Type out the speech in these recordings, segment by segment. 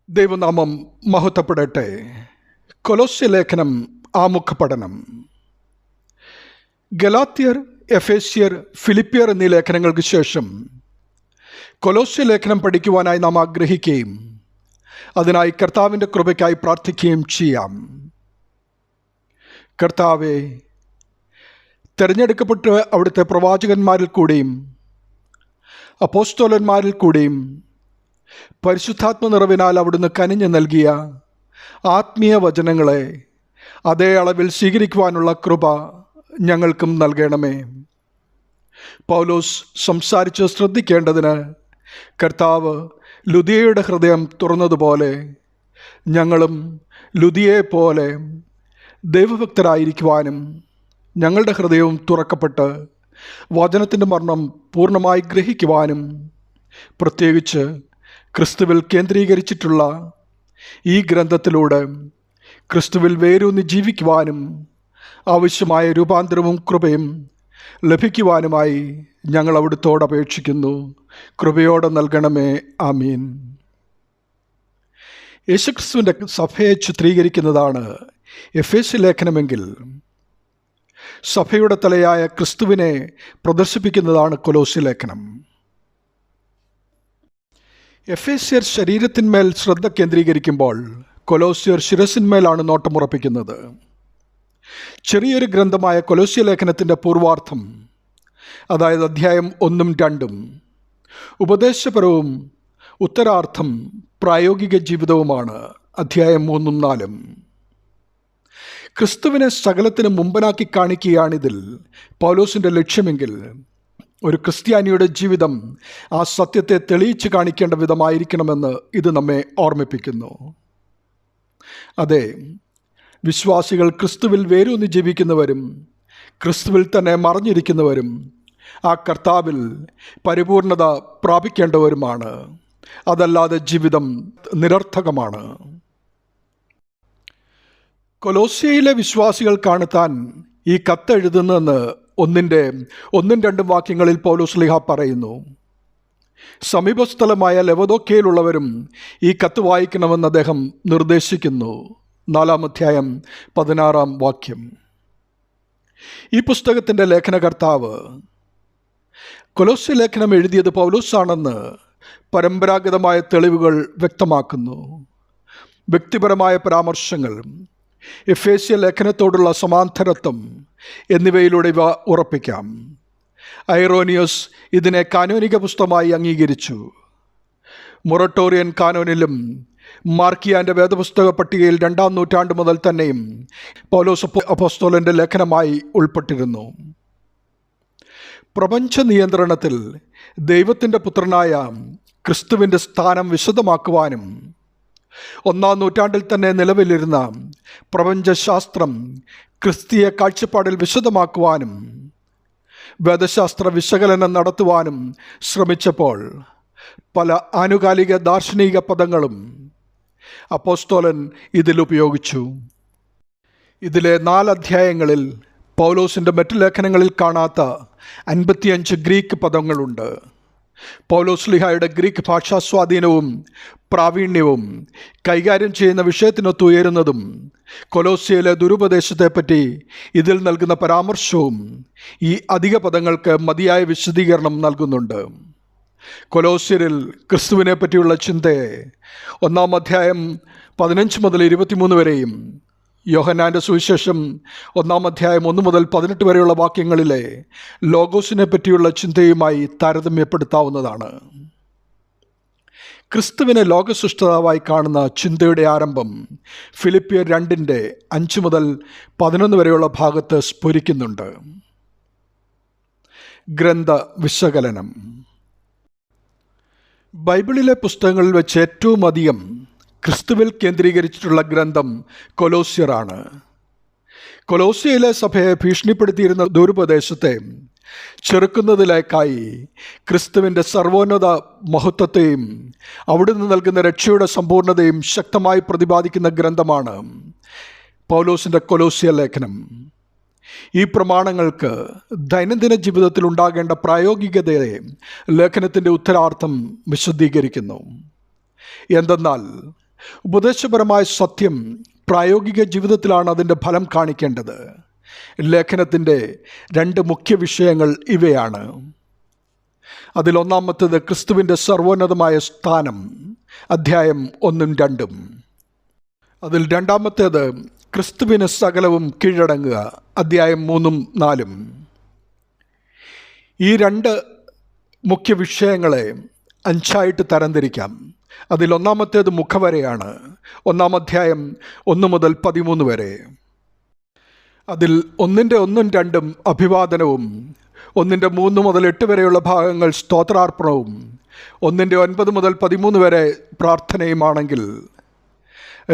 ദൈവനാമം മഹത്വപ്പെടട്ടെ. കൊലോസ്യ ലേഖനം ആമുഖ പഠനം. ഗലാത്യർ, എഫേസ്യർ, ഫിലിപ്പിയർ എന്നീ ലേഖനങ്ങൾക്ക് ശേഷം കൊലോസ്യ ലേഖനം പഠിക്കുവാനായി നാം ആഗ്രഹിക്കുകയും അതിനായി കർത്താവിൻ്റെ കൃപയ്ക്കായി പ്രാർത്ഥിക്കുകയും ചെയ്യാം. കർത്താവെ, തിരഞ്ഞെടുക്കപ്പെട്ട അവിടുത്തെ പ്രവാചകന്മാരിൽ കൂടിയും അപ്പോസ്തലന്മാരിൽ കൂടിയും പരിശുദ്ധാത്മ നിറവിനാൽ അവിടുന്ന് കനിഞ്ഞു നൽകിയ ആത്മീയ വചനങ്ങളെ അതേ അളവിൽ സ്വീകരിക്കുവാനുള്ള കൃപ ഞങ്ങൾക്കും നൽകണമേ. പൗലോസ് സംസാരിച്ച് ശ്രദ്ധിക്കേണ്ടതിന് കർത്താവ് ലുദിയയുടെ ഹൃദയം തുറന്നതുപോലെ ഞങ്ങളും ലുദിയയെ പോലെ ദൈവഭക്തരായിരിക്കുവാനും ഞങ്ങളുടെ ഹൃദയവും തുറക്കപ്പെട്ട് വചനത്തിൻ്റെ മർമ്മം പൂർണ്ണമായി ഗ്രഹിക്കുവാനും, പ്രത്യേകിച്ച് ക്രിസ്തുവിൽ കേന്ദ്രീകരിച്ചിട്ടുള്ള ഈ ഗ്രന്ഥത്തിലൂടെ ക്രിസ്തുവിൽ വേരൂന്നി ജീവിക്കുവാനും ആവശ്യമായ രൂപാന്തരവും കൃപയും ലഭിക്കുവാനുമായി ഞങ്ങൾ അവിടുത്തോട് അപേക്ഷിക്കുന്നു. കൃപയോടെ നൽകണമേ. ആമീൻ. യേശുക്രിസ്തുവിൻ്റെ സഭയെ ചിത്രീകരിക്കുന്നതാണ് എഫേസ്യ ലേഖനമെങ്കിൽ സഭയുടെ തലയായ ക്രിസ്തുവിനെ പ്രദർശിപ്പിക്കുന്നതാണ് കൊലോസ്യ ലേഖനം. എഫേസ്യർ ശരീരത്തിന്മേൽ ശ്രദ്ധ കേന്ദ്രീകരിക്കുമ്പോൾ കൊലോസ്യർ ശിരസിന്മേലാണ് നോട്ടമുറപ്പിക്കുന്നത്. ചെറിയൊരു ഗ്രന്ഥമായ കൊലോസ്യ ലേഖനത്തിൻ്റെ പൂർവാർത്ഥം, അതായത് അധ്യായം 1ഉം 2ഉം ഉപദേശപരവും ഉത്തരാർത്ഥം പ്രായോഗിക ജീവിതവുമാണ് അധ്യായം 3ഉം 4ഉം. ക്രിസ്തുവിനെ സകലത്തിന് മുമ്പനാക്കി കാണിക്കുകയാണിതിൽ പൗലോസിൻ്റെ ലക്ഷ്യമെങ്കിൽ ഒരു ക്രിസ്ത്യാനിയുടെ ജീവിതം ആ സത്യത്തെ തെളിയിച്ച് കാണിക്കേണ്ട വിധമായിരിക്കണമെന്ന് ഇത് നമ്മെ ഓർമ്മിപ്പിക്കുന്നു. അതെ, വിശ്വാസികൾ ക്രിസ്തുവിൽ വേരൂന്നി ജീവിക്കുന്നവരും ക്രിസ്തുവിൽ തന്നെ മറഞ്ഞിരിക്കുന്നവരും ആ കർത്താവിൽ പരിപൂർണത പ്രാപിക്കേണ്ടവരുമാണ്. അതല്ലാതെ ജീവിതം നിരർത്ഥകമാണ്. കൊലോസ്യയിലെ വിശ്വാസികൾക്കാണ് താൻ ഈ കത്തെഴുതുന്നതെന്ന് 1-ഉം 2ഉം വാക്യങ്ങളിൽ പൗലോസ് ശ്ലീഹ പറയുന്നു. സമീപസ്ഥലമായ ലവദോക്കയിലുള്ളവരും ഈ കത്ത് വായിക്കണമെന്ന് അദ്ദേഹം നിർദ്ദേശിക്കുന്നു. 4-ാം അധ്യായം 16-ാം വാക്യം. ഈ പുസ്തകത്തിൻ്റെ ലേഖനകർത്താവ് കൊലോസ്യ ലേഖനം എഴുതിയത് പൗലോസാണെന്ന് പരമ്പരാഗതമായ തെളിവുകൾ വ്യക്തമാക്കുന്നു. വ്യക്തിപരമായ പരാമർശങ്ങൾ, എഫേസ്യ ലേഖനത്തോടുള്ള സമാന്തരത്വം എന്നിവയിലൂടെ ഇവ ഉറപ്പിക്കാം. ഐറോനിയസ് ഇതിനെ കാനോനിക പുസ്തകമായി അംഗീകരിച്ചു. മൊറട്ടോറിയൻ കാനോനിലും മാർക്കിയാൻ്റെ വേദപുസ്തക പട്ടികയിൽ 2-ാം നൂറ്റാണ്ട് മുതൽ തന്നെയും പൗലോസ് അപ്പോസ്തലൻ്റെ ലേഖനമായി ഉൾപ്പെട്ടിരുന്നു. പ്രപഞ്ച നിയന്ത്രണത്തിൽ ദൈവത്തിൻ്റെ പുത്രനായ ക്രിസ്തുവിൻ്റെ സ്ഥാനം വിശദമാക്കുവാനും 1-ാം നൂറ്റാണ്ടിൽ തന്നെ നിലവിലിരുന്ന പ്രപഞ്ചശാസ്ത്രം ക്രിസ്തീയ കാഴ്ചപ്പാടിൽ വിശദമാക്കുവാനും വേദശാസ്ത്ര വിശകലനം നടത്തുവാനും ശ്രമിച്ചപ്പോൾ പല ആനുകാലിക ദാർശനിക പദങ്ങളും അപ്പോസ്തലൻ ഇതിൽ ഉപയോഗിച്ചു. ഇതിലെ 4 അധ്യായങ്ങളിൽ പൗലോസിൻ്റെ മറ്റു ലേഖനങ്ങളിൽ കാണാത്ത 55 ഗ്രീക്ക് പദങ്ങളുണ്ട്. പൗലോസ് ശ്ലീഹായുടെ ഗ്രീക്ക് ഭാഷാ സ്വാധീനവും പ്രാവീണ്യവും കൈകാര്യം ചെയ്യുന്ന വിഷയത്തിനൊത്ത് ഉയരുന്നതും കൊലോസ്യയിലെ ദുരുപദേശത്തെപ്പറ്റി ഇതിൽ നൽകുന്ന പരാമർശവും ഈ അധിക പദങ്ങൾക്ക് മതിയായ വിശദീകരണം നൽകുന്നുണ്ട്. കൊലോസ്യരിൽ ക്രിസ്തുവിനെ പറ്റിയുള്ള ചിന്തയെ 1-ാം അധ്യായം 15 മുതൽ 23 വരെയും യോഹന്നാൻ്റെ സുവിശേഷം 1-ാം അധ്യായം 1 മുതൽ 18 വരെയുള്ള വാക്യങ്ങളിലെ ലോഗോസിനെ പറ്റിയുള്ള ചിന്തയുമായി താരതമ്യപ്പെടുത്താവുന്നതാണ്. ക്രിസ്തുവിനെ ലോകസൃഷ്ടാവായി കാണുന്ന ചിന്തയുടെ ആരംഭം ഫിലിപ്പിയർ 2ൻ്റെ 5 മുതൽ 11 വരെയുള്ള ഭാഗത്ത് സ്ഫുരിക്കുന്നുണ്ട്. ഗ്രന്ഥ വിശകലനം. ബൈബിളിലെ പുസ്തകങ്ങളിൽ വെച്ച് ഏറ്റവും അധികം ക്രിസ്തുവിൽ കേന്ദ്രീകരിച്ചിട്ടുള്ള ഗ്രന്ഥം കൊലോസ്യറാണ്. കൊലോസ്യയിലെ സഭയെ ഭീഷണിപ്പെടുത്തിയിരുന്ന ദുരുപദേശത്തെ ചെറുക്കുന്നതിലേക്കായി ക്രിസ്തുവിൻ്റെ സർവോന്നത മഹത്വത്തെയും അവിടുന്ന് നൽകുന്ന രക്ഷയുടെ സമ്പൂർണ്ണതയും ശക്തമായി പ്രതിപാദിക്കുന്ന ഗ്രന്ഥമാണ് പൗലോസിൻ്റെ കൊലോസ്യ ലേഖനം. ഈ പ്രമാണങ്ങൾക്ക് ദൈനംദിന ജീവിതത്തിൽ ഉണ്ടാകേണ്ട പ്രായോഗികതയെ ലേഖനത്തിൻ്റെ ഉത്തരാർത്ഥം വിശദീകരിക്കുന്നു. എന്തെന്നാൽ ഉപദേശപരമായ സത്യം പ്രായോഗിക ജീവിതത്തിലാണ് അതിൻ്റെ ഫലം കാണിക്കേണ്ടത്. ലേഖനത്തിൻ്റെ 2 മുഖ്യ വിഷയങ്ങൾ ഇവയാണ്. അതിലൊന്നാമത്തേത് ക്രിസ്തുവിൻ്റെ സർവോന്നതമായ സ്ഥാനം, അധ്യായം 1-2. അതിൽ രണ്ടാമത്തേത് ക്രിസ്തുവിന് സകലവും കീഴടങ്ങുക, അധ്യായം 3-4. ഈ 2 മുഖ്യ വിഷയങ്ങളെ 5ആയിട്ട് തരംതിരിക്കാം. അതിലൊന്നാമത്തേത് മുഖവരെയാണ്. 1-ാം അധ്യായം 1 മുതൽ 13 വരെ. അതിൽ 1-1-2 അഭിവാദനവും, 1-3 മുതൽ 8 വരെയുള്ള ഭാഗങ്ങൾ സ്തോത്രാർപ്പണവും, 1-9 മുതൽ 13 വരെ പ്രാർത്ഥനയുമാണെങ്കിൽ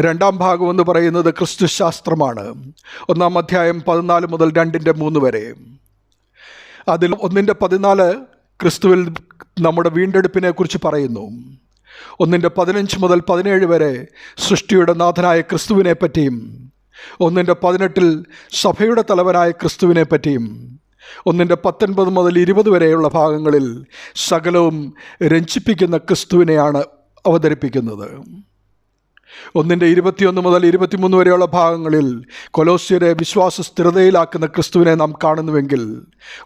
2-ാം ഭാഗം എന്ന് പറയുന്നത് ക്രിസ്തുശാസ്ത്രമാണ്. 1-ാം അധ്യായം 14 മുതൽ 2-3 വരെ. അതിൽ 1-14 ക്രിസ്തുവിൽ നമ്മുടെ വീണ്ടെടുപ്പിനെ കുറിച്ച് പറയുന്നു. 1-15 മുതൽ 17 വരെ സൃഷ്ടിയുടെ നാഥനായ ക്രിസ്തുവിനെ പറ്റിയും, 1-18 സഭയുടെ തലവനായ ക്രിസ്തുവിനെ പറ്റിയും, 1-19 മുതൽ 20 വരെയുള്ള ഭാഗങ്ങളിൽ സകലവും രഞ്ജിപ്പിക്കുന്ന ക്രിസ്തുവിനെയാണ് അവതരിപ്പിക്കുന്നത്. 1-21 മുതൽ 23 വരെയുള്ള ഭാഗങ്ങളിൽ കൊലോസ്യരെ വിശ്വാസ സ്ഥിരതയിലാക്കുന്ന ക്രിസ്തുവിനെ നാം കാണുന്നുവെങ്കിൽ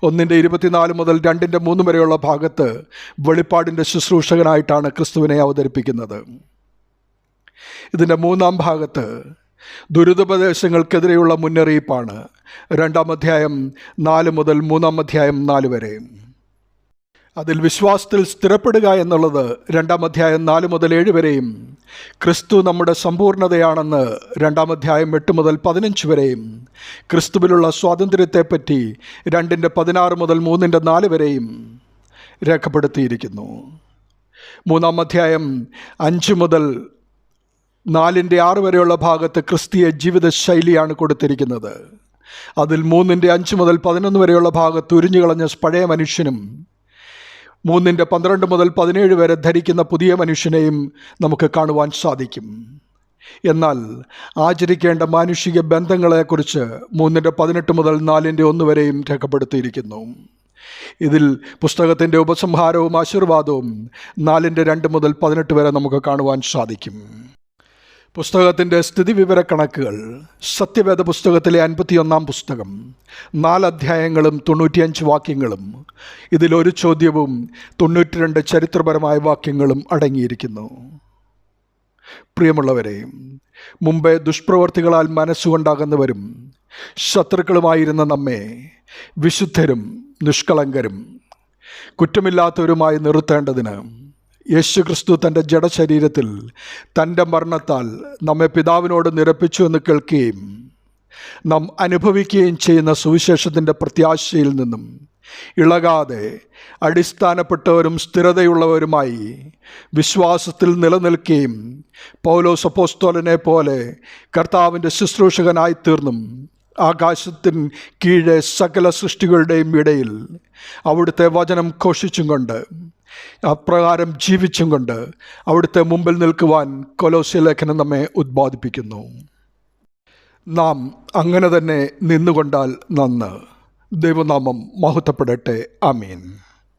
1-24 മുതൽ 2-3 വരെയുള്ള ഭാഗത്ത് വെളിപ്പാടിൻ്റെ ശുശ്രൂഷകനായിട്ടാണ് ക്രിസ്തുവിനെ അവതരിപ്പിക്കുന്നത്. ഇതിൻ്റെ 3-ാം ഭാഗത്ത് ദുരിതോപദേശങ്ങൾക്കെതിരെയുള്ള മുന്നറിയിപ്പാണ്. 2-ാം അധ്യായം 4 മുതൽ 3-ാം അധ്യായം 4 വരെ. അതിൽ വിശ്വാസത്തിൽ സ്ഥിരപ്പെടുക എന്നുള്ളത് 2-ാം അധ്യായം 4 മുതൽ 7 വരെയും, ക്രിസ്തു നമ്മുടെ സമ്പൂർണ്ണതയാണെന്ന് 2-ാം അധ്യായം 8 മുതൽ 15 വരെയും, ക്രിസ്തുവിലുള്ള സ്വാതന്ത്ര്യത്തെപ്പറ്റി 2-16 മുതൽ 3-4 വരെയും രേഖപ്പെടുത്തിയിരിക്കുന്നു. 3-ാം അധ്യായം 5 മുതൽ 4-6 വരെയുള്ള ഭാഗത്ത് ക്രിസ്തീയ ജീവിതശൈലിയാണ് കൊടുത്തിരിക്കുന്നത്. അതിൽ 3-5 മുതൽ 11 വരെയുള്ള ഭാഗത്ത് ഉരിഞ്ഞു കളഞ്ഞ പഴയ മനുഷ്യനും 3-12 മുതൽ 17 വരെ ധരിക്കുന്ന പുതിയ മനുഷ്യനെയും നമുക്ക് കാണുവാൻ സാധിക്കും. എന്നാൽ ആചരിക്കേണ്ട മാനുഷിക ബന്ധങ്ങളെക്കുറിച്ച് 3-18 മുതൽ 4-1 വരെയും രേഖപ്പെടുത്തിയിരിക്കുന്നു. ഇതിൽ പുസ്തകത്തിൻ്റെ ഉപസംഹാരവും ആശീർവാദവും 4-2 മുതൽ 18 വരെ നമുക്ക് കാണുവാൻ സാധിക്കും. പുസ്തകത്തിൻ്റെ സ്ഥിതിവിവര കണക്കുകൾ: സത്യവേദ പുസ്തകത്തിലെ 51-ാം പുസ്തകം, 4 അധ്യായങ്ങളും 95 വാക്യങ്ങളും, ഇതിലൊരു ചോദ്യവും 92 ചരിത്രപരമായ വാക്യങ്ങളും അടങ്ങിയിരിക്കുന്നു. പ്രിയമുള്ളവരെ, മുമ്പേ ദുഷ്പ്രവർത്തികളാൽ മനസ്സുകൊണ്ടാകുന്നവരും ശത്രുക്കളുമായിരുന്ന നമ്മെ വിശുദ്ധരും നിഷ്കളങ്കരും കുറ്റമില്ലാത്തവരുമായി നിർത്തേണ്ടതിന് യേശുക്രിസ്തു തൻ്റെ ജഡശരീരത്തിൽ തൻ്റെ മരണത്താൽ നമ്മെ പിതാവിനോട് നിരപ്പിച്ചു എന്ന് കേൾക്കുകയും നാം അനുഭവിക്കുകയും ചെയ്യുന്ന സുവിശേഷത്തിൻ്റെ പ്രത്യാശയിൽ നിന്നും ഇളകാതെ അടിസ്ഥാനപ്പെട്ടവരും സ്ഥിരതയുള്ളവരുമായി വിശ്വാസത്തിൽ നിലനിൽക്കുകയും പൗലോസ് അപ്പോസ്തലനെ പോലെ കർത്താവിൻ്റെ ശുശ്രൂഷകനായി തീർന്നും ആകാശത്തിന് കീഴെ സകല സൃഷ്ടികളുടെയും ഇടയിൽ അവിടുത്തെ വചനം ഘോഷിച്ചും കൊണ്ട് അപ്രകാരം ജീവിച്ചും കൊണ്ട് അവിടുത്തെ മുമ്പിൽ നിൽക്കുവാൻ കൊലോസ്യ ലേഖനം നമ്മെ ഉദ്ബോധിപ്പിക്കുന്നു. നാം അങ്ങനെ തന്നെ നിന്നുകൊണ്ടാൽ നന്ന്. ദൈവനാമം മഹത്വപ്പെടട്ടെ. ആമീൻ.